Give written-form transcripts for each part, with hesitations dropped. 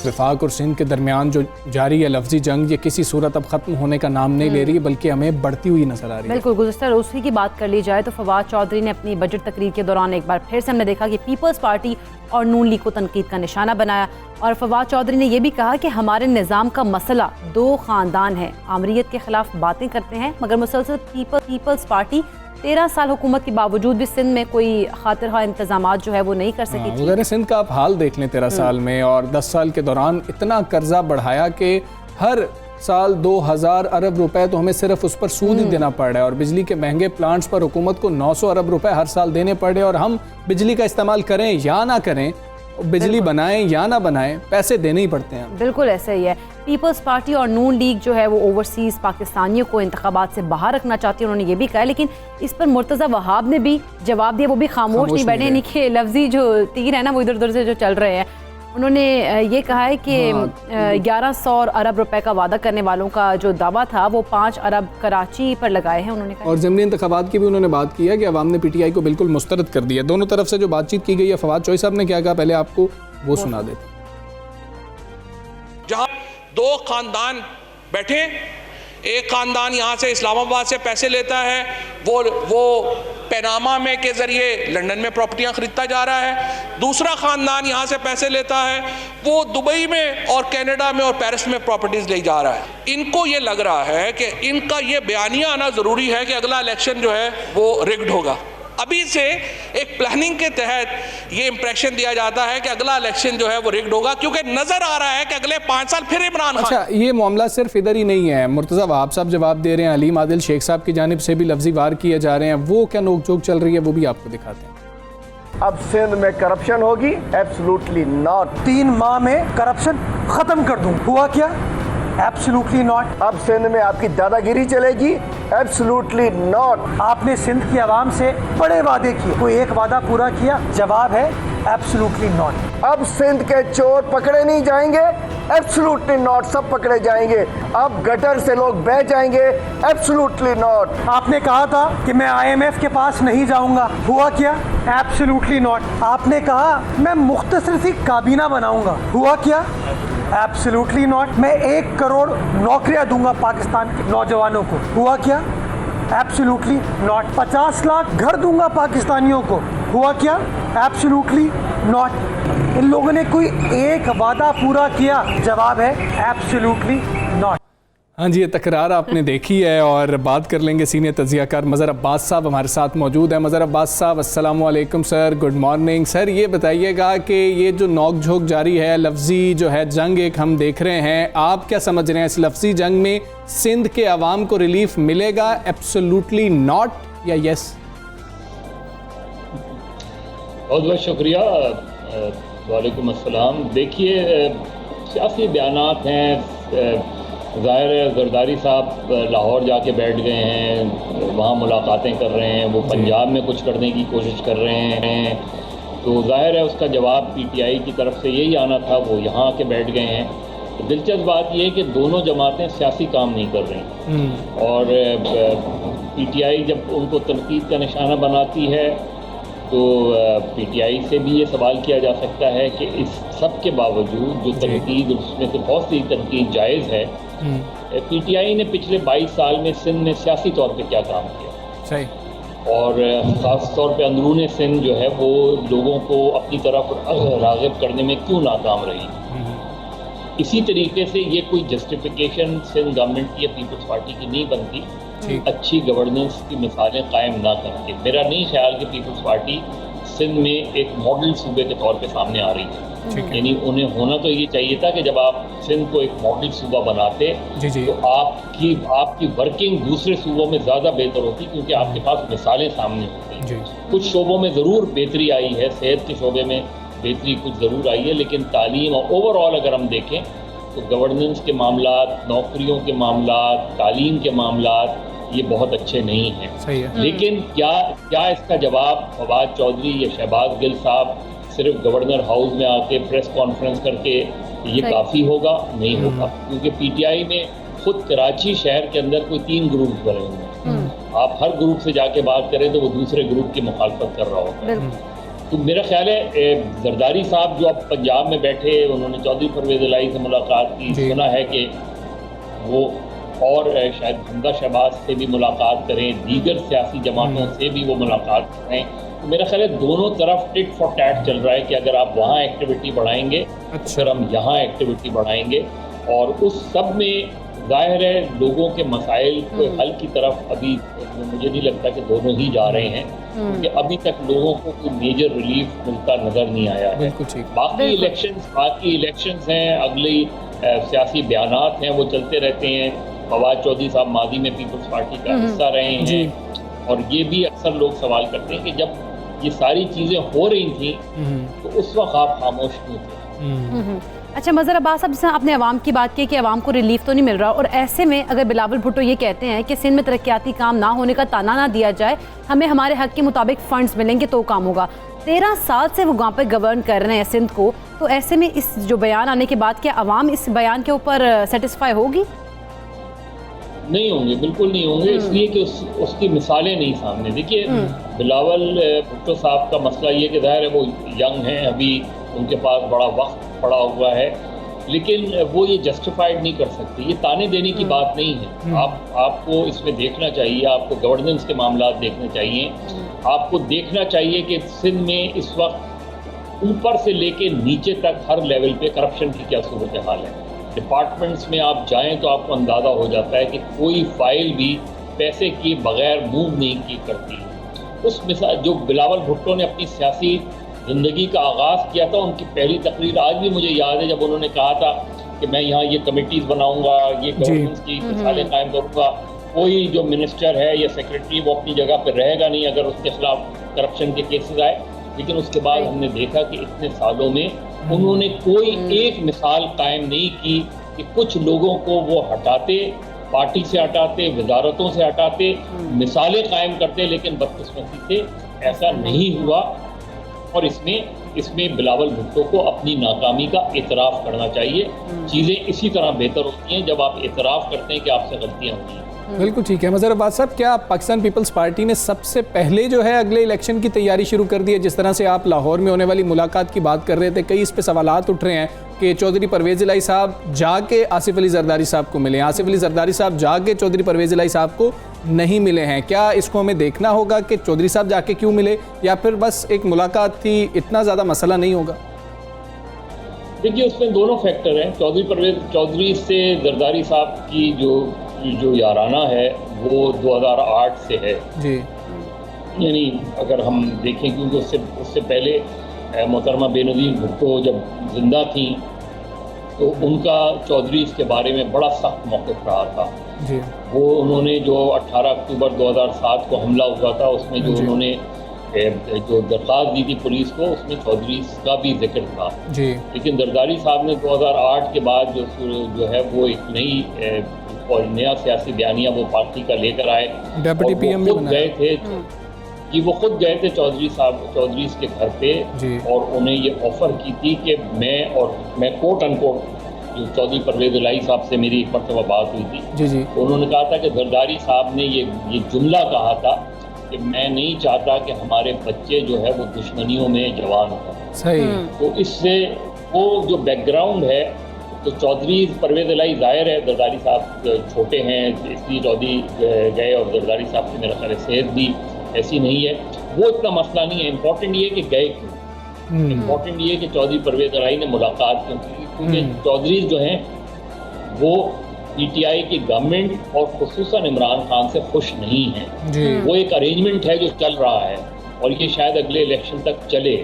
वफाक और सिंध के दरमियान जो जारी है लफ्जी जंग, ये किसी सूरत अब ख़त्म होने का नाम नहीं ले रही है, बल्कि हमें बढ़ती हुई नजर आ रही है। बिल्कुल, गुज़श्ता रोज़ की बात कर ली जाए तो फवाद चौधरी ने अपनी बजट तकरीर के दौरान एक बार फिर से हमने देखा कि पीपल्स पार्टी और नून लीग को तनकीद का निशाना बनाया। और फवाद चौधरी ने यह भी कहा कि हमारे निज़ाम का मसला दो ख़ानदान है, आमरीत के ख़िलाफ़ बातें करते हैं मगर मुसलसल पीपल्स पार्टी 13 साल हुकूमत के बावजूद भी सिंध में कोई खातिर इंतजाम जो है वो नहीं कर सकी थी। वगैरह सिंध का आप हाल देख लें 13 साल में, और 10 साल के दौरान इतना कर्जा बढ़ाया कि हर साल 2000 अरब रुपए तो हमें सिर्फ उस पर सूद ही देना पड़ रहा है, और बिजली के महंगे प्लांट्स पर हुकूमत को 900 अरब रुपए हर साल देने पड़ रहे हैं। और हम बिजली का इस्तेमाल करें या ना करें, बिजली बनाएं या ना बनाएं, पैसे देने ही पड़ते हैं। बिल्कुल ऐसा ही है। पीपल्स पार्टी और नून लीग जो है वो ओवरसीज़ पाकिस्तानियों को इंतखाबात से बाहर रखना चाहती है, उन्होंने ये भी कहा। लेकिन इस पर मुर्तज़ा वहाब ने भी जवाब दिया, वो भी खामोश नहीं बैठे, यानी कि लफ्जी जो तीर है ना वो इधर उधर से जो चल रहे हैं। उन्होंने ये कहा है कि 1100 अरब रुपए का वादा करने वालों का जो दावा था वो 5 अरब कराची पर लगाए हैं उन्होंने कहा। और ज़मीनी इंतखाबात की भी उन्होंने बात की है कि अवाम ने PTI को बिल्कुल मुस्तरद कर दिया। दोनों तरफ से जो बातचीत की गई है, फवाद चौधरी साहब ने क्या कहा, पहले आपको वो सुना देते। जहां दो खानदान बैठे, एक खानदान यहाँ से इस्लामाबाद से पैसे लेता है, वो पैनामा में के ज़रिए लंदन में प्रॉपर्टियाँ ख़रीदता जा रहा है। दूसरा ख़ानदान यहाँ से पैसे लेता है, वो दुबई में और कनाडा में और पेरिस में प्रॉपर्टीज़ ले जा रहा है। इनको ये लग रहा है कि इनका ये बयानिया आना ज़रूरी है कि अगला इलेक्शन जो है वो रिग्ड होगा। अभी से एक प्लानिंग के तहत ये इंप्रेशन दिया जाता है कि अगला इलेक्शन जो है वो रिग्ड होगा, क्योंकि नजर आ रहा है कि अगले 5 साल फिर इमरान खान। अच्छा, ये मामला सिर्फ इधर ही नहीं है, मुर्तज़ा वहाब साहब जवाब दे रहे हैं, अलीम आदिल शेख साहब की जानिब से भी लफ्जी वार किए जा रहे हैं। वो क्या नोकझोंक चल रही है वो भी आपको दिखाते हैं। अब सिंध में करप्शन होगी? Absolutely not. 3 माह में करप्शन खत्म कर दूं, हुआ क्या? Absolutely not. अब सिंध में आपकी दादागिरी चलेगी? Absolutely not. आपने सिंध की आवाम से बड़े वादे किए, कोई एक वादा पूरा किया? जवाब है एब्सोल्युटली नॉट। अब सिंध के चोर पकड़े नहीं जाएंगे? एब्सोल्युटली नॉट, सब पकड़े जाएंगे। अब गटर से लोग बह जाएंगे? Absolutely not. आपने कहा था कि मैं IMF के पास नहीं जाऊंगा, हुआ क्या? Absolutely not. आपने कहा मैं मुख्तसर सी काबीना बनाऊंगा, हुआ क्या? Absolutely not. मैं 1 करोड़ नौकरियां दूंगा पाकिस्तान के नौजवानों को, हुआ क्या? Absolutely not. 50 लाख घर दूंगा पाकिस्तानियों को, हुआ क्या? Absolutely not. इन लोगों ने कोई एक वादा पूरा किया? जवाब है एब्सोल्युटली नॉट। हाँ जी, ये तकरार आपने देखी है। और बात कर लेंगे सीनियर तज़कियाकार मज़हर अब्बास साहब हमारे साथ मौजूद हैं। मज़हर अब्बास साहब, अस्सलाम वालेकुम सर, गुड मॉर्निंग सर। ये बताइएगा कि ये जो नोक झोंक जारी है, लफ्ज़ी जो है जंग एक हम देख रहे हैं, आप क्या समझ रहे हैं इस लफ्ज़ी जंग में सिंध के अवाम को रिलीफ मिलेगा? एब्सोल्युटली नॉट या यस? बहुत बहुत शुक्रिया। वालेकुम अस्सलाम। देखिए, सियासी बयानात हैं, ज़ाहिर है जरदारी साहब लाहौर जाके बैठ गए हैं, वहाँ मुलाकातें कर रहे हैं, वो पंजाब में कुछ करने की कोशिश कर रहे हैं, तो ज़ाहिर है उसका जवाब PTI की तरफ से यही आना था, वो यहाँ आके बैठ गए हैं। तो दिलचस्प बात यह है कि दोनों जमातें सियासी काम नहीं कर रही, और PTI जब उनको तनकीद का निशाना बनाती है तो PTI से भी ये सवाल किया जा सकता है कि इस सब के बावजूद जो तनकीद, उसमें से बहुत सी तनकीद जायज़ है, PTI ने पिछले 22 साल में सिंध में सियासी तौर पे क्या काम किया, सही, और ख़ास तौर पे अंदरूनी सिंध जो है वो लोगों को अपनी तरफ राग़िब करने में क्यों नाकाम रही। इसी तरीके से ये कोई जस्टिफिकेशन सिंध गवर्नमेंट की या पीपल्स पार्टी की नहीं बनती अच्छी गवर्नेंस की मिसालें कायम ना करके। मेरा नहीं ख्याल कि पीपल्स पार्टी सिंध में एक मॉडल सूबे के तौर पे सामने आ रही है। यानी उन्हें होना तो ये चाहिए था कि जब आप सिंध को एक मॉडल सूबा बनाते तो आपकी वर्किंग दूसरे सूबों में ज़्यादा बेहतर होती, क्योंकि आपके पास मिसालें सामने होती। कुछ शोबों में ज़रूर बेहतरी आई है, सेहत के शोबे में बेहतरी कुछ ज़रूर आई है, लेकिन तालीम और ओवरऑल अगर हम देखें तो गवर्नेंस के मामलात, नौकरियों के मामलात, तालीम के मामलात ये बहुत अच्छे नहीं हैं। सही है। लेकिन क्या इसका जवाब फवाद चौधरी या शहबाज गिल साहब सिर्फ गवर्नर हाउस में आके प्रेस कॉन्फ्रेंस करके ये काफ़ी होगा? नहीं होगा, क्योंकि PTI में खुद कराची शहर के अंदर कोई 3 ग्रुप बने हुए हैं। आप हर ग्रुप से जाके बात करें तो वो दूसरे ग्रुप की मुखालफत कर रहा होगा। तो मेरा ख्याल है जरदारी साहब जो अब पंजाब में बैठे, उन्होंने चौधरी परवेज़ इलाही से मुलाकात की, सुना है कि वो और शायद हमदा शहबाज से भी मुलाकात करें, दीगर सियासी जमातों से भी वो मुलाकात करें। तो मेरा ख्याल है दोनों तरफ टिट फॉर टैट चल रहा है कि अगर आप वहाँ एक्टिविटी बढ़ाएंगे, अक्सर हम यहाँ एक्टिविटी बढ़ाएंगे, और उस सब में जाहिर है लोगों के मसाइल को हल की तरफ अभी मुझे नहीं लगता कि दोनों ही जा रहे हैं, क्योंकि अभी तक लोगों को कोई मेजर रिलीफ मिलता नज़र नहीं आया है। बाकी इलेक्शंस हैं, अगली सियासी बयानात हैं, वो चलते रहते हैं। फवाद चौधरी साहब माजी में पीपल्स पार्टी का हिस्सा रहे हैं, और ये भी अक्सर लोग सवाल करते हैं कि जब ये सारी चीज़ें हो रही थी तो उस वक्त आप खामोश क्यों थे। अच्छा मज़हर अब्बास साहब, जैसे आपने अवाम की बात की कि अवाम को रिलीफ तो नहीं मिल रहा, और ऐसे में अगर बिलावल भुट्टो ये कहते हैं कि सिंध में तरक्याती काम ना होने का ताना ना दिया जाए, हमें हमारे हक के मुताबिक फ़ंड्स मिलेंगे तो काम होगा। 13 साल से वो गाँव पर गवर्न कर रहे हैं सिंध को, तो ऐसे में इस जो बयान आने के बाद क्या अवाम इस बयान के ऊपर सेटिस्फाई होगी? नहीं होंगे, बिल्कुल नहीं होंगे, इसलिए कि उसकी मिसालें नहीं सामने। देखिए बिलावल भुट्टो साहब का मसला ये कि ज़ाहिर है वो यंग हैं, अभी उनके पास बड़ा वक्त पड़ा हुआ है, लेकिन वो ये जस्टिफाइड नहीं कर सकते। ये ताने देने की बात नहीं है। आपको इसमें देखना चाहिए, आपको गवर्नेंस के मामला देखने चाहिए, आपको देखना चाहिए कि सिंध में इस वक्त ऊपर से लेके नीचे तक हर लेवल पे करप्शन की क्या सूरत हाल है। डिपार्टमेंट्स में आप जाएं तो आपको अंदाज़ा हो जाता है कि कोई फाइल भी पैसे के बगैर मूव नहीं की करती। उस मिसाल जो बिलावल भुट्टो ने अपनी सियासी ज़िंदगी का आगाज़ किया था, उनकी पहली तकरीर आज भी मुझे याद है, जब उन्होंने कहा था कि मैं यहाँ ये कमेटीज़ बनाऊँगा, ये गवर्नेंस की मिसालें कायम करूँगा, कोई जो मिनिस्टर है या सेक्रेटरी वो अपनी जगह पर रहेगा नहीं अगर उसके खिलाफ करप्शन के केसेस आए। लेकिन उसके बाद हमने देखा कि इतने सालों में उन्होंने कोई एक मिसाल कायम नहीं की कि कुछ लोगों को वो हटाते, पार्टी से हटाते, वजारतों से हटाते, मिसालें कायम करते, लेकिन बदकिस्मती से ऐसा नहीं हुआ। और इसमें बिलावल भुट्टो को अपनी नाकामी का एतराफ़ करना चाहिए। चीज़ें इसी तरह बेहतर होती हैं जब आप एतराफ़ करते हैं कि आपसे गलतियाँ हुई हैं। बिल्कुल ठीक है। मज़हर अब्बास साहब, क्या पाकिस्तान पीपल्स पार्टी ने सबसे पहले जो है अगले इलेक्शन की तैयारी शुरू कर दी है? जिस तरह से आप लाहौर में होने वाली मुलाकात की बात कर रहे थे, कई इस पे सवालात उठ रहे हैं कि चौधरी परवेज़ इलाही साहब जाके आसिफ अली जरदारी साहब को मिले, आसिफ अली जरदारी साहब जाके चौधरी परवेज़ इलाही साहब को नहीं मिले हैं। क्या इसको हमें देखना होगा कि चौधरी साहब जाके क्यों मिले, या फिर बस एक मुलाकात थी, इतना ज़्यादा मसला नहीं होगा? देखिए उसमें दोनों फैक्टर हैं। चौधरी से जरदारी साहब की जो याराना है वो 2008 से है जी। यानी अगर हम देखें, क्योंकि उससे पहले मोहतरमा बेनज़ीर भुट्टो जब जिंदा थी तो उनका चौधरी के बारे में बड़ा सख्त मौक़िफ़ रहा था जी। वो उन्होंने जो 18 अक्टूबर 2007 को हमला हुआ था, उसमें जो उन्होंने जो दरख्वास्त दी थी पुलिस को, उसमें चौधरी का भी जिक्र था जी। लेकिन जरदारी साहब ने 2008 के बाद जो है वो एक नई और नया सियासी बयानिया वो पार्टी का लेकर आए, डेप्यूटी पीएम खुद गए थे कि वो खुद गए थे चौधरी के घर पे, और उन्हें ये ऑफ़र की थी कि मैं कोट अनकोट जो चौधरी परवेज़ इलाही साहब से मेरी एक मरतबा बात हुई थी जी। तो उन्होंने कहा था कि जरदारी साहब ने ये जुमला कहा था कि मैं नहीं चाहता कि हमारे बच्चे जो है वो दुश्मनियों में जवान हों। सही। तो इससे वो जो बैकग्राउंड है, तो चौधरी परवेज़ इलाही ज़ाहिर है जरदारी साहब छोटे हैं इसलिए चौधरी गए, और जरदारी साहब की मेरा ख्याल सेहत भी ऐसी नहीं है, वो इतना मसला नहीं है। इम्पोर्टेंट ये कि गए क्यों, इम्पोर्टेंट ये कि चौधरी परवेज़ इलाही ने मुलाकात क्यों की, क्योंकि चौधरी जो हैं वो पीटीआई की गवर्नमेंट और खुसूसन इमरान खान से खुश नहीं है। वो एक अरेंजमेंट है जो चल रहा है और ये शायद अगले इलेक्शन तक चले,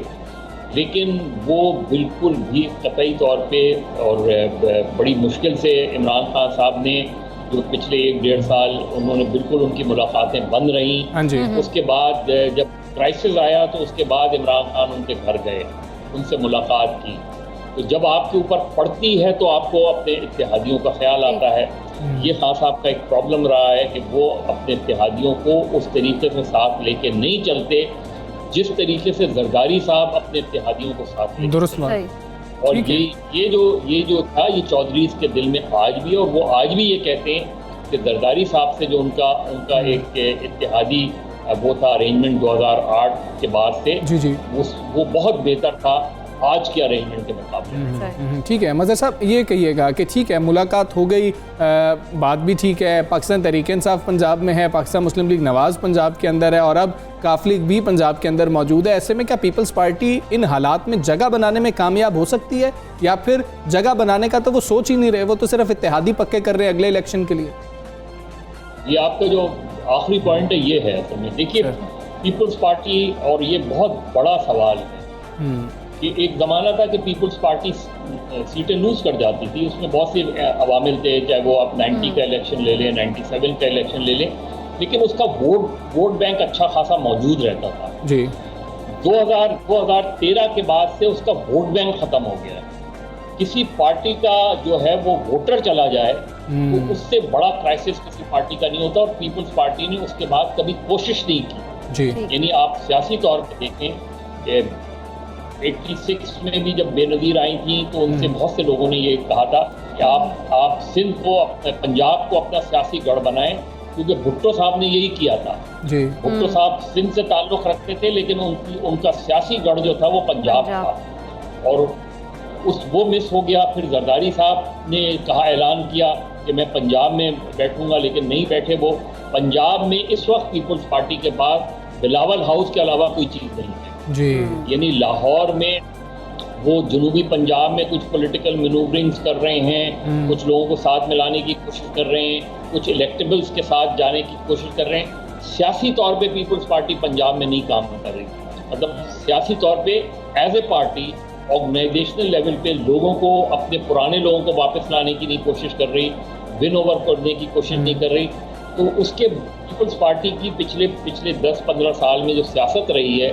लेकिन वो बिल्कुल भी कतई तौर पे और बड़ी मुश्किल से इमरान खान साहब ने जो पिछले 1-1.5 साल उन्होंने बिल्कुल उनकी मुलाकातें बंद रहीं। उसके बाद जब क्राइसिस आया तो उसके बाद इमरान खान उनके घर गए, उनसे मुलाकात की। तो जब आपके ऊपर पड़ती है तो आपको अपने इत्तेहादियों का ख्याल आता है। ये खान साहब का एक प्रॉब्लम रहा है कि वो अपने इत्तेहादियों को उस तरीके से साथ लेके नहीं चलते जिस तरीके से जरदारी साहब अपने इत्तेहादियों को साथ लेके चलते। और ये जो था ये चौधरी के दिल में आज भी, और वो आज भी ये कहते हैं कि जरदारी साहब से जो उनका एक इत्तेहादी वो था अरेंजमेंट 2008 के बाद से, जी वो बहुत बेहतर था आज के अरेंजमेंट के मुकाबले। ठीक है मज़हर साहब, ये कहिएगा कि ठीक है मुलाकात हो गई, बात भी ठीक है, पाकिस्तान तहरीक इंसाफ पंजाब में है, पाकिस्तान मुस्लिम लीग नवाज़ पंजाब के अंदर है और अब काफ लीग भी पंजाब के अंदर मौजूद है। ऐसे में क्या पीपल्स पार्टी इन हालात में जगह बनाने में कामयाब हो सकती है, या फिर जगह बनाने का तो वो सोच ही नहीं रहे, वो तो सिर्फ इत्तेहादी पक्के कर रहे हैं अगले इलेक्शन के लिए? ये आपका जो आखिरी पॉइंट है ये है असल में, देखिए पीपल्स पार्टी, और ये बहुत बड़ा सवाल है कि एक ज़माना था कि पीपल्स पार्टी सीटें लूज़ कर जाती थी, उसमें बहुत से अवामिल थे, चाहे वो आप 90 का इलेक्शन ले लें, 97 का इलेक्शन ले लें, लेकिन उसका वोट बैंक अच्छा खासा मौजूद रहता था जी। 2013 के बाद से उसका वोट बैंक ख़त्म हो गया है। किसी पार्टी का जो है वो वोटर चला जाए तो उससे बड़ा क्राइसिस किसी पार्टी का नहीं होता, और पीपल्स पार्टी ने उसके बाद कभी कोशिश नहीं की जी। यानी आप सियासी तौर पर देखें कि 86 में भी जब बेनज़ीर आई थी तो उनसे बहुत से लोगों ने ये कहा था कि आप सिंध को, पंजाब को अपना सियासी गढ़ बनाएं, क्योंकि भुट्टो साहब ने यही किया था जी। भुट्टो साहब सिंध से ताल्लुक़ रखते थे, लेकिन उनका सियासी गढ़ जो था वो पंजाब था, और वो मिस हो गया। फिर जरदारी साहब ने कहा, ऐलान किया कि मैं पंजाब में बैठूंगा, लेकिन नहीं बैठे वो। पंजाब में इस वक्त पीपल्स पार्टी के पास बिलावल हाउस के अलावा कोई चीज़ नहीं है जी। यानी लाहौर में वो जनूबी पंजाब में कुछ पॉलिटिकल मैनूवरिंग्स कर रहे हैं, कुछ लोगों को साथ मिलाने की कोशिश कर रहे हैं, कुछ इलेक्टेबल्स के साथ जाने की कोशिश कर रहे हैं। सियासी तौर पे पीपल्स पार्टी पंजाब में नहीं काम कर रही, मतलब सियासी तौर पे as a party organisational level पे लोगों को, अपने पुराने लोगों को वापस लाने की नहीं कोशिश कर रही, विन ओवर करने की कोशिश नहीं कर रही। तो उसके पीपल्स पार्टी की पिछले 10-15 साल में जो सियासत रही है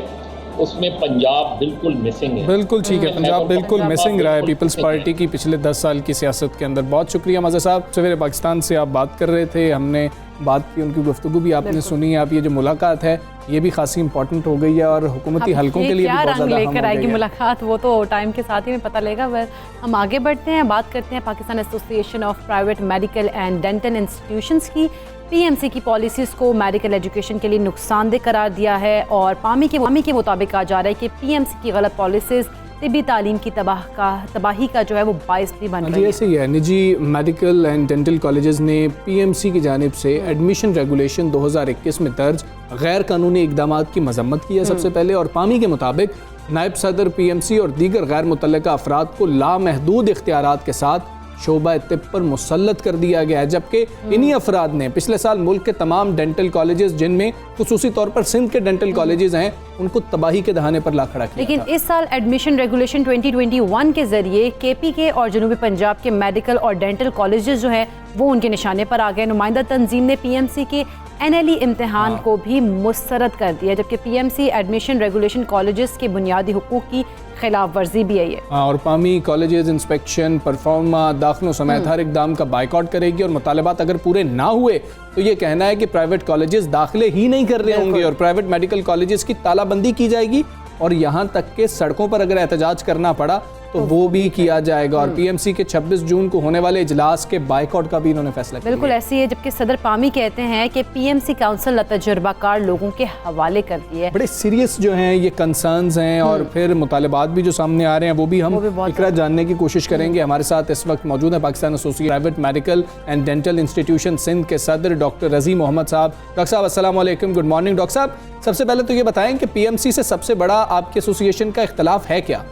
उसमें पंजाब बिल्कुल मिसिंग है। बिल्कुल ठीक है, पंजाब बिल्कुल मिसिंग रहा है पीपल्स पार्टी की पिछले 10 साल की सियासत के अंदर। बहुत शुक्रिया मज़हर साहब, सवेरे पाकिस्तान से आप बात कर रहे थे, हमने बात की, उनकी गुफ्तगू भी आपने सुनी। आप ये जो मुलाकात है ये भी खासी इंपॉर्टेंट हो गई है और हुकूमती हलकों के लिए भी बहुत ज़्यादा लेकर आएगी मुलाकात, वो तो टाइम के साथ ही में पता लगेगा। वह हम आगे बढ़ते हैं, बात करते हैं Pakistan association of private medical and dental institutions की। पीएमसी की पॉलिसीज़ को मेडिकल एजुकेशन के लिए नुकसानदेह करार दिया है, और पामी के मुताबिक कहा जा रहा है कि पीएमसी की गलत पॉलिसीज़ तिब्बी तालीम की तबाही का जो है वो बायस भी बन रही है। ऐसे ही है, निजी मेडिकल एंड डेंटल कॉलेजेस ने पीएमसी की जानिब से एडमिशन रेगुलेशन 2021 में दर्ज गैर कानूनी इकदाम की मजम्मत की है सबसे पहले, और पामी के मुताबिक नायब सदर पीएमसी और दीगर गैर मुतल्लका अफराद को लामहदूद इख्तियारात के साथ शोबा तिब पर मुसल्लत कर दिया गया है, जबकि इन्हीं अफराद ने पिछले साल मुल्क के तमाम डेंटल कॉलेजेस, जिनमें खुसूसी तौर पर सिंध के डेंटल कॉलेजेस हैं, उनको तबाही के दहाने पर ला खड़ा किया। लेकिन इस साल एडमिशन रेगुलेशन 2021 के जरिए केपी के और जनूबी पंजाब के मेडिकल और डेंटल कॉलेजेस जो हैं वो उनके निशाने पर आ गए। नुमाइंदा तंजीम ने पीएमसी के NLE इम्तिहान को भी मुस्तरद कर दिया, जबकि पीएमसी एडमिशन रेगुलेशन कॉलेजेस के बुनियादी हुकूक की खिलाफ वर्जी भी है ये। और पामी कॉलेजेस इंस्पेक्शन, परफॉर्मा, दाखिलों समेत हर इकदाम का बाइकआउट करेगी, और मुतालबात अगर पूरे ना हुए तो ये कहना है कि प्राइवेट कॉलेजेस दाखिले ही नहीं कर रहे होंगे और प्राइवेट मेडिकल कॉलेजेस की तालाबंदी की जाएगी, और यहाँ तक के सड़कों पर अगर एहतजाज करना पड़ा तो वो भी किया जाएगा। और पीएमसी के 26 जून को होने वाले इजलास के बाइकआउट का भी इन्होंने फैसला किया। बिल्कुल ऐसी है, जबकि सदर पामी कहते हैं कि पीएमसी काउंसिल तजुर्बाकार लोगों के हवाले करती है। बड़े सीरियस जो हैं ये कंसर्न्स हैं, और फिर मुतालबात भी जो सामने आ रहे हैं वो भी हम इकरा जानने की कोशिश करेंगे। हमारे साथ इस वक्त मौजूद है Pakistan association private medical and dental institution Sindh के सदर डॉक्टर रज़ी मोहम्मद साहब। डॉक्टर साहब अस्सलाम वालेकुम, गुड मॉर्निंग। डॉक्टर साहब, सबसे पहले तो ये बताएं कि पीएमसी से सबसे बड़ा आपके एसोसिएशन का इख्तलाफ है क्या?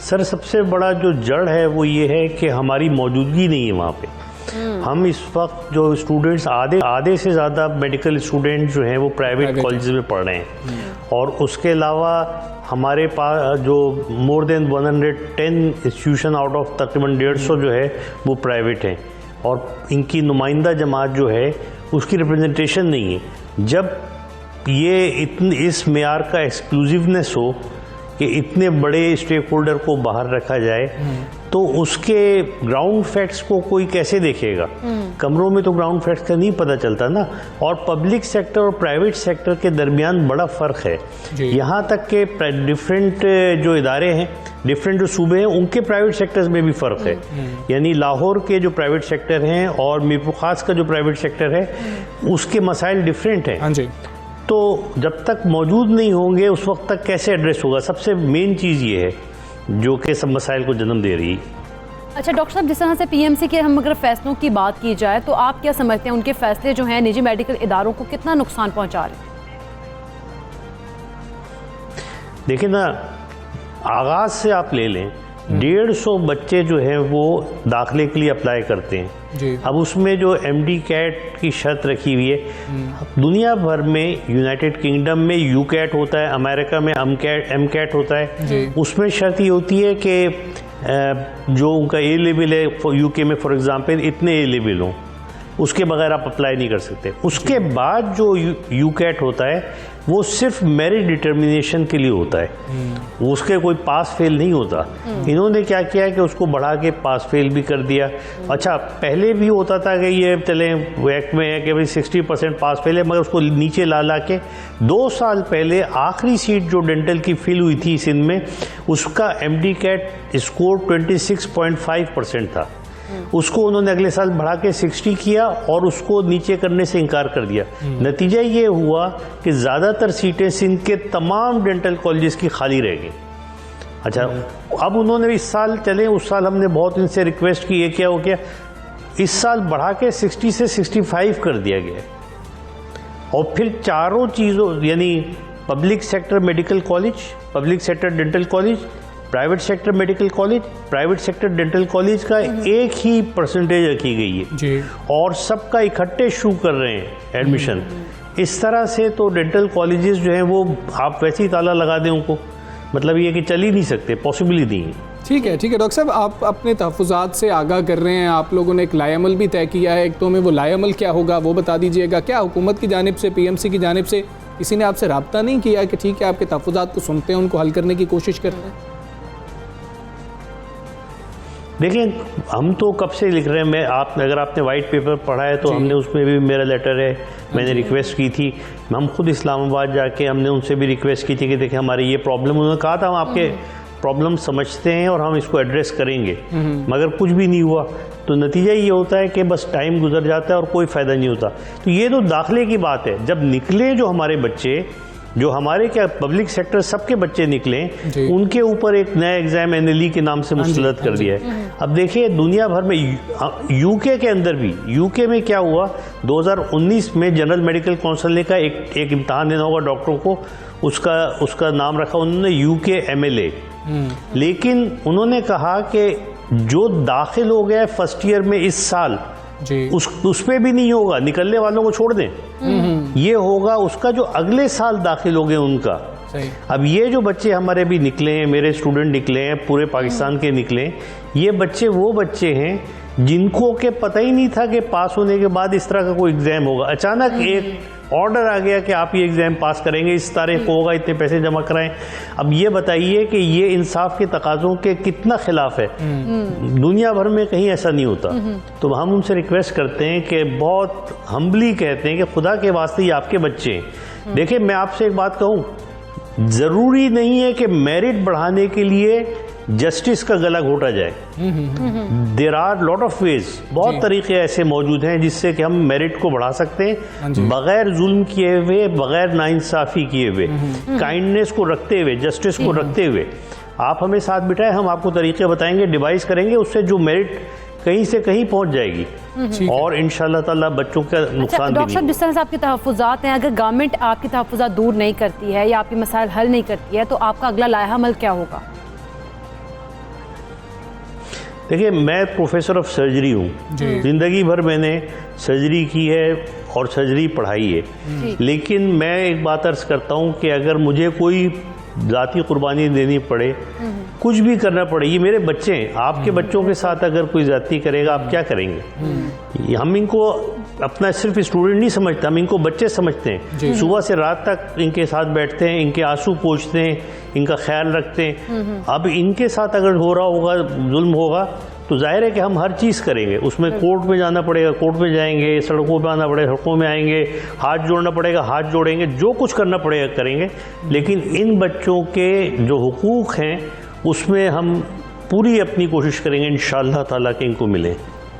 सर, सबसे बड़ा जो जड़ है वो ये है कि हमारी मौजूदगी नहीं है वहाँ पे। हम इस वक्त जो स्टूडेंट्स आधे से ज़्यादा मेडिकल स्टूडेंट जो हैं वो प्राइवेट कॉलेजेस में पढ़ रहे हैं, और उसके अलावा हमारे पास जो more than 110 institution out of तकरीबन 150 जो है वो प्राइवेट हैं, और इनकी नुमाइंदा जमात जो है उसकी रिप्रेजेंटेशन नहीं है। जब ये इस मेयार का एक्सक्लूसिवनेस हो कि इतने बड़े स्टेक होल्डर को बाहर रखा जाए, तो उसके ग्राउंड फैक्ट्स को कोई कैसे देखेगा? कमरों में तो ग्राउंड फैक्ट्स का नहीं पता चलता ना। और पब्लिक सेक्टर और प्राइवेट सेक्टर के दरमियान बड़ा फ़र्क है। यहाँ तक के डिफरेंट जो इदारे हैं, डिफरेंट जो सूबे हैं, उनके प्राइवेट सेक्टर्स में भी फ़र्क है। यानी लाहौर के जो प्राइवेट सेक्टर हैं और मीरपुर ख़ास का जो प्राइवेट सेक्टर है, उसके मसाइल डिफरेंट हैं। हाँ जी। तो जब तक मौजूद नहीं होंगे उस वक्त तक कैसे एड्रेस होगा? सबसे मेन चीज़ ये है जो कि सब मसाइल को जन्म दे रही है। अच्छा डॉक्टर साहब, जिस तरह से पीएमसी के हम अगर फैसलों की बात की जाए तो आप क्या समझते हैं उनके फैसले जो हैं निजी मेडिकल इदारों को कितना नुकसान पहुंचा रहे हैं? देखिए ना, आगाज़ से आप ले लें, 150 बच्चे जो हैं वो दाखिले के लिए अप्लाई करते हैं जी। अब उसमें जो MD कैट की शर्त रखी हुई है, दुनिया भर में यूनाइटेड किंगडम में UCAT होता है, अमेरिका में MCAT होता है। उसमें शर्त ये होती है कि जो उनका A लेवल है UK में फॉर एग्जांपल इतने A लेवल हों, उसके बगैर आप अप्लाई नहीं कर सकते। उसके बाद जो UCAT होता है वो सिर्फ मेरिट डिटर्मिनेशन के लिए होता है, उसके कोई पास फेल नहीं होता। इन्होंने क्या किया कि उसको बढ़ा के पास फेल भी कर दिया। अच्छा, पहले भी होता था कि ये चले एक्ट में है कि भाई 60% पास फेल है, मगर उसको नीचे ला के 2 साल पहले आखिरी सीट जो डेंटल की फिल हुई थी सिंध में, उसका MD कैट स्कोर 26.5% था। उसको उन्होंने अगले साल बढ़ा के 60 किया और उसको नीचे करने से इनकार कर दिया। नतीजा ये हुआ कि ज़्यादातर सीटें सिंध के तमाम डेंटल कॉलेजेस की खाली रह गई। अच्छा, अब उन्होंने इस साल चले, उस साल हमने बहुत इनसे रिक्वेस्ट की, ये क्या हो गया, इस साल बढ़ा के 60 से 65 कर दिया गया। और फिर चारों चीज़ों यानी public sector medical college, public sector dental college, private sector medical college, private sector dental college का एक ही परसेंटेज रखी गई है जी। और सबका इकट्ठे शुरू कर रहे हैं एडमिशन। इस तरह से तो डेंटल कॉलेजेस जो हैं वो आप वैसे ही ताला लगा दें उनको, मतलब ये कि चल ही नहीं सकते, पॉसिबल ही नहीं है। ठीक है डॉक्टर साहब, आप अपने तहफ़्फ़ुज़ात से आगाह कर रहे हैं। आप लोगों ने एक लाएअमल भी तय किया है, एक तो हमें वो लाएअमल क्या होगा वो बता दीजिएगा। क्या हुकूमत की जानिब से, PMC की जानिब से किसी ने आपसे रब्ता नहीं किया कि ठीक है आपके तहफ़्फ़ुज़ात को सुनते हैं, उनको हल करने की कोशिश करते हैं? देखिए, हम तो कब से लिख रहे हैं, अगर आपने वाइट पेपर पढ़ा है तो हमने उसमें भी मेरा लेटर है, मैंने रिक्वेस्ट की थी। हम खुद इस्लामाबाद जाके हमने उनसे भी रिक्वेस्ट की थी कि देखिए हमारी ये प्रॉब्लम, उन्होंने कहा था हम आपके प्रॉब्लम समझते हैं और हम इसको एड्रेस करेंगे, मगर कुछ भी नहीं हुआ। तो नतीजा ये होता है कि बस टाइम गुजर जाता है और कोई फ़ायदा नहीं होता। तो ये तो दाखिले की बात है, जब निकले जो हमारे बच्चे, जो हमारे क्या पब्लिक सेक्टर सबके बच्चे निकले, उनके ऊपर एक नया एग्ज़ाम NLE के नाम से मुस्तलद कर दिया है। अब देखिए दुनिया भर में, UK के अंदर भी, UK में क्या हुआ, 2019 में जनरल मेडिकल काउंसिल ने का एक इम्तहान देना होगा डॉक्टरों को, उसका नाम रखा उन्होंने UK MLA। लेकिन उन्होंने कहा कि जो दाखिल हो गया फर्स्ट ईयर में इस साल, उस पे भी नहीं होगा, निकलने वालों को छोड़ दें, ये होगा उसका जो अगले साल दाखिल हो गए उनका। अब ये जो बच्चे हमारे भी निकले हैं, मेरे स्टूडेंट निकले हैं, पूरे पाकिस्तान के निकले, ये बच्चे वो बच्चे हैं जिनको के पता ही नहीं था कि पास होने के बाद इस तरह का कोई एग्ज़ाम होगा। अचानक एक ऑर्डर आ गया कि आप ये एग्ज़ाम पास करेंगे, इस तारीख को होगा, इतने पैसे जमा कराएं। अब ये बताइए कि ये इंसाफ के तकाज़ों के कितना खिलाफ है। दुनिया भर में कहीं ऐसा नहीं होता। तो हम उनसे रिक्वेस्ट करते हैं कि बहुत हम्बली कहते हैं कि खुदा के वास्ते ये आपके बच्चे हैं। देखिए, मैं आपसे एक बात कहूँ, ज़रूरी नहीं है कि मेरिट बढ़ाने के लिए जस्टिस का गला घोटा जाए। There are lot of ways, बहुत तरीके ऐसे मौजूद हैं जिससे कि हम मेरिट को बढ़ा सकते हैं बगैर जुल्म किए हुए, बगैर नाइंसाफ़ी किए हुए, काइंडनेस को रखते हुए, जस्टिस को रखते हुए। आप हमें साथ बिठाएं, हम आपको तरीके बताएंगे, डिवाइस करेंगे, उससे जो मेरिट कहीं से कहीं पहुंच जाएगी और इंशाल्लाह ताला बच्चों का नुकसान भी डॉक्टर साहब, जिस तरह से आपके तहफ़्फ़ुज़ात हैं, अगर गवर्नमेंट आपके तहफ़्फ़ुज़ात दूर नहीं करती है या आपके मसाइल हल नहीं करती है तो आपका अगला लाएअमल क्या होगा? देखिए, मैं प्रोफेसर ऑफ सर्जरी हूँ, ज़िंदगी भर मैंने सर्जरी की है और सर्जरी पढ़ाई है। लेकिन मैं एक बात अर्ज़ करता हूँ कि अगर मुझे कोई ज़ाती कुर्बानी देनी पड़े, कुछ भी करना पड़े, ये मेरे बच्चे हैं, आपके बच्चों के साथ अगर कोई ज़्यादती करेगा आप क्या करेंगे? हम इनको अपना सिर्फ स्टूडेंट नहीं समझता, हम इनको बच्चे समझते हैं। सुबह से रात तक इनके साथ बैठते हैं, इनके आंसू पोंछते हैं, इनका ख्याल रखते हैं। अब इनके साथ अगर हो रहा होगा, जुल्म होगा, तो जाहिर है कि हम हर चीज़ करेंगे। उसमें कोर्ट में जाना पड़ेगा, कोर्ट में जाएंगे, सड़कों पे आना पड़ेगा, सड़कों में आएंगे, हाथ जोड़ना पड़ेगा, हाथ जोड़ेंगे, जो कुछ करना पड़ेगा करेंगे। लेकिन इन बच्चों के जो हुकूक हैं उसमें हम पूरी अपनी कोशिश करेंगे इंशाअल्लाह ताला कि इनको मिले।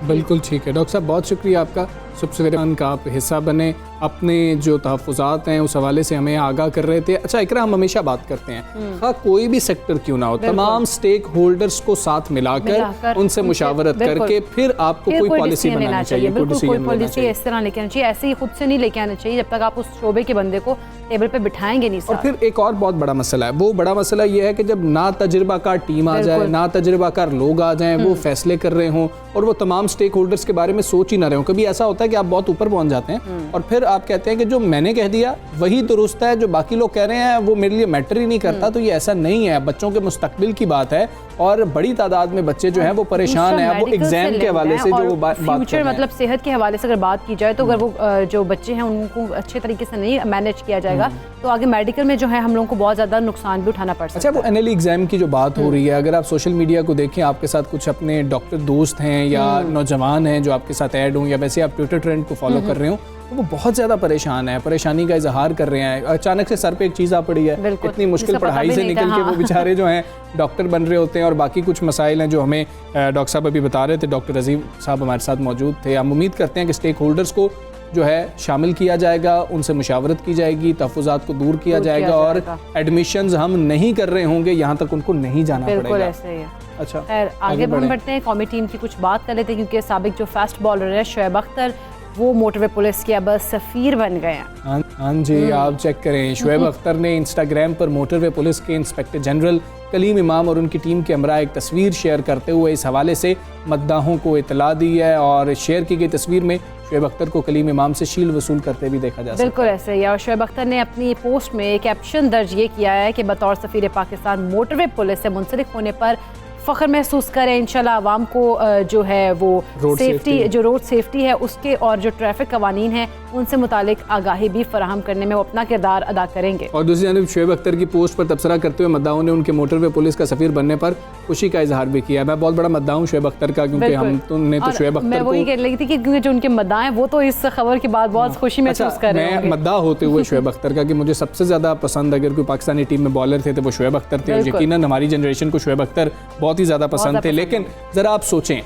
बिल्कुल ठीक है डॉक्टर साहब, बहुत शुक्रिया आपका। सबसे का आप हिस्सा बने, अपने जो तहफ़्फ़ुज़ात हैं उस हवाले से हमें आगाह कर रहे थे। अच्छा इकरा, हम हमेशा बात करते हैं हाँ कोई भी सेक्टर क्यों ना हो, तमाम स्टेक होल्डर्स को साथ मिलाकर उनसे मुशावरत करके फिर आपको कोई पॉलिसी बनानी चाहिए, कोई पॉलिसी इस तरह लेके आना चाहिए। ऐसे ही खुद से नहीं लेके आना चाहिए जब तक आप उस शोबे के बंदे को टेबल पे बिठाएंगे नहीं। और फिर एक और बहुत बड़ा मसला है, वो बड़ा मसला ये है कि जब ना तजुर्बाकार टीम आ जाए, ना तजुर्बाकार लोग आ जाएं, वो फैसले कर रहे हों और वो तमाम स्टेक होल्डर्स के बारे में सोच ही ना रहे हों। कभी ऐसा होता है कि आप बहुत ऊपर पहुंच जाते हैं और फिर आप कहते हैं कि जो मैंने कह दिया वही दुरुस्त है, जो बाकी लोग कह रहे हैं वो मेरे लिए मैटर ही नहीं करता। तो ये ऐसा नहीं है, बच्चों के मुस्तकबिल की बात है और बड़ी तादाद में बच्चे जो हैं वो परेशान हैं। वो एग्जाम के हवाले से जो फ्यूचर मतलब सेहत के हवाले से अगर बात की जाए तो अगर वो जो बच्चे हैं उनको अच्छे तरीके से नहीं मैनेज किया जाएगा तो आगे मेडिकल में जो है हम लोगों को बहुत ज़्यादा नुकसान भी उठाना पड़ सकता है। अच्छा, वो एनएलई एग्जाम की जो बात हो रही है, अगर आप सोशल मीडिया को देखें, आपके साथ कुछ अपने डॉक्टर दोस्त हैं या नौजवान हैं जो आपके साथ ऐड हों या वैसे आप ट्विटर ट्रेंड को फॉलो कर रहे हो, तो वो बहुत ज़्यादा परेशान है, परेशानी का इजहार कर रहे हैं। अचानक से सर पे एक चीज़ आ पड़ी है, इतनी मुश्किल पढ़ाई से निकल के वो बेचारे जो हैं डॉक्टर बन रहे होते हैं और बाकी कुछ मसाइल हैं जो हमें डॉक्टर साहब अभी बता रहे थे। डॉक्टर अजीम साहब हमारे साथ मौजूद थे। हम उम्मीद करते हैं कि स्टेक होल्डर्स को जो है शामिल किया जाएगा, उनसे मुशावरत की जाएगी, तहफ़्फ़ुज़ात को दूर किया जाएगा और एडमिशन्स हम नहीं कर रहे होंगे यहाँ तक उनको नहीं जाना पड़ेगा। ऐसे ही है। अच्छा, खैर आगे हम बढ़ते हैं, कौमी टीम की कुछ बात कर लेते हैं क्योंकि साबिक जो फास्ट बॉलर है शोएब अख्तर, वो मोटरवे पुलिस के अब सफ़ीर बन गए हैं। हाँ जी, आप चेक करें, शोएब अख्तर ने इंस्टाग्राम पर मोटरवे पुलिस के इंस्पेक्टर जनरल कलीम इमाम और उनकी टीम के हमरा एक तस्वीर शेयर करते हुए इस हवाले से मद्दाहों को इतला दी है और शेयर की गई तस्वीर में शोएब अख्तर को कलीम इमाम से शील्ड वसूल करते भी देखा जा सकता है। बिल्कुल ऐसे ही। और शोएब अख्तर ने अपनी पोस्ट में कैप्शन दर्ज ये किया है कि बतौर सफ़ीर पाकिस्तान मोटरवे पुलिस से मुंसलिक होने पर फ़ख्र महसूस करें। इंशाल्लाह आवाम को जो है वो सेफ्टी, जो रोड सेफ्टी है उसके और जो ट्रैफिक कवानीन है उनसे मुतालिक आगाही भी फराहम करने में वो अपना किरदार अदा करेंगे। और दूसरी जानब शोएब अख्तर की पोस्ट पर तबसरा करते हुए मद्दाओं ने उनके मोटरवे पुलिस का सफ़ीर बनने पर खुशी का इजहार भी किया। मैं बहुत बड़ा मद्दा हूँ शोएब अख्तर का, क्योंकि हमने तो शोएब अख्तर मैं वही कह रही थी कि क्योंकि जो उनके मद्दा हैं वो तो इस खबर के बाद बहुत खुशी महसूस कर रहे हैं। मैं मद्दा होते हुए शोएब अख्तर का कि मुझे सबसे ज़्यादा पसंद अगर कोई पाकिस्तानी टीम में बॉलर थे तो वो शोएब अख्तर थे और यकीनन हमारी जनरेशन को शोएब अख्तर बहुत ही ज़्यादा पसंद थे। लेकिन ज़रा आप सोचें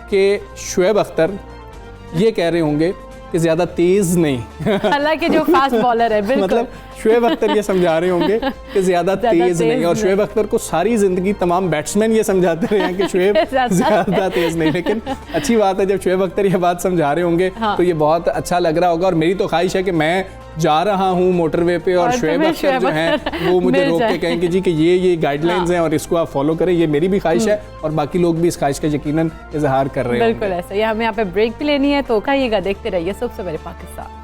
कि शोएब अख्तर ये कह रहे होंगे कि ज़्यादा तेज़ नहीं, हालांकि जो फास्ट बॉलर है बिल्कुल मतलब शोएब अख्तर ये समझा रहे होंगे कि ज़्यादा तेज़ नहीं, और शोएब अख्तर को सारी ज़िंदगी तमाम बैट्समैन ये समझाते रहे हैं कि शोएब ज़्यादा तेज़ नहीं। लेकिन अच्छी बात है जब शोएब अख्तर ये बात समझा रहे होंगे तो ये बहुत अच्छा लग रहा होगा। और मेरी तो ख्वाहिश है कि मैं जा रहा हूँ मोटरवे पे और शोएब अख्तर जो हैं वो मुझे रोक के कहें कि जी कि ये गाइडलाइंस हैं और इसको आप फॉलो करें। ये मेरी भी ख्वाहिश है और बाकी लोग भी इस ख्वाहिश का यकीनन इजहार कर रहे हैं। बिल्कुल ऐसा ही। हमें यहाँ पे ब्रेक भी लेनी है तो कहिएगा, देखते रहिए सबसे बड़े पाकिस्तान।